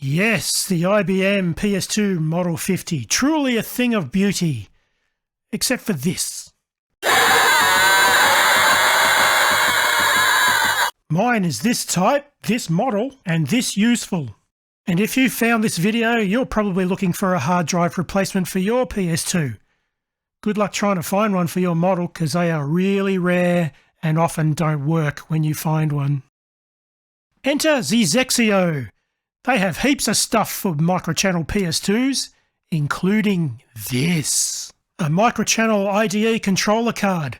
Yes, the IBM PS2 Model 50. Truly a thing of beauty. Except for this. Mine is this type, this model, and this useful. And if you found this video, you're probably looking for a hard drive replacement for your PS2. Good luck trying to find one for your model, because they are really rare and often don't work when you find one. Enter the Zexio. They have heaps of stuff for microchannel PS2s, including this. A microchannel IDE controller card.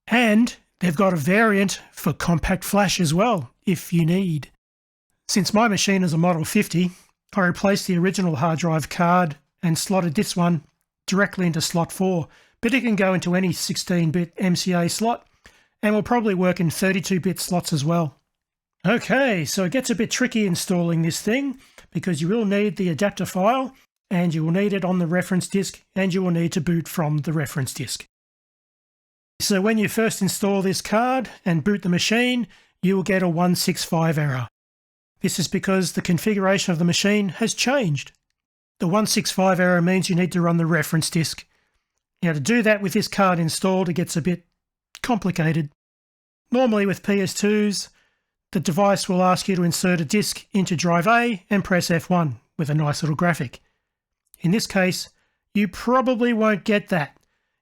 And they've got a variant for compact flash as well, if you need. Since my machine is a Model 50, I replaced the original hard drive card and slotted this one directly into slot 4, but it can go into any 16-bit MCA slot and will probably work in 32-bit slots as well. Okay, so it gets a bit tricky installing this thing because you will need the adapter file and you will need it on the reference disk and you will need to boot from the reference disk. So when you first install this card and boot the machine, you will get a 165 error. This is because the configuration of the machine has changed. The 165 error means you need to run the reference disk. Now to do that with this card installed, it gets a bit complicated. Normally with PS2s, the device will ask you to insert a disk into drive A and press F1 with a nice little graphic. In this case, you probably won't get that.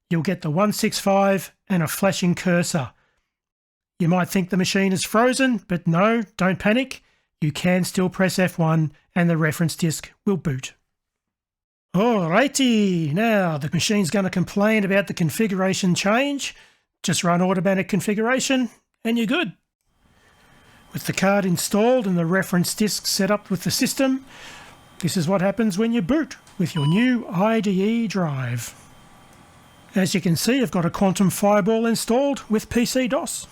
You'll get the 165 and a flashing cursor. You might think the machine is frozen, but no, don't panic. You can still press F1 and the reference disk will boot. Alrighty, now the machine's going to complain about the configuration change. Just run automatic configuration and you're good. With the card installed and the reference disk set up with the system, this is what happens when you boot with your new IDE drive. As you can see, I've got a Quantum Fireball installed with PC-DOS.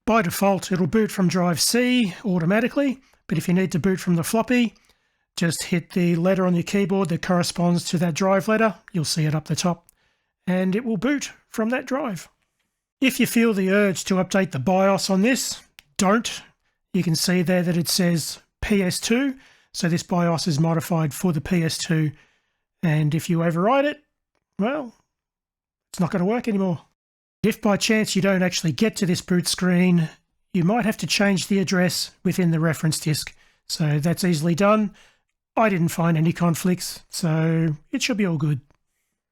By default, it'll boot from drive C automatically, but if you need to boot from the floppy, just hit the letter on your keyboard that corresponds to that drive letter. You'll see it up the top, and it will boot from that drive. If you feel the urge to update the BIOS on this, don't. You can see there that it says PS2, so this BIOS is modified for the PS2, and if you override it, well, it's not going to work anymore. If by chance you don't actually get to this boot screen, you might have to change the address within the reference disk, so that's easily done. I didn't find any conflicts, so it should be all good.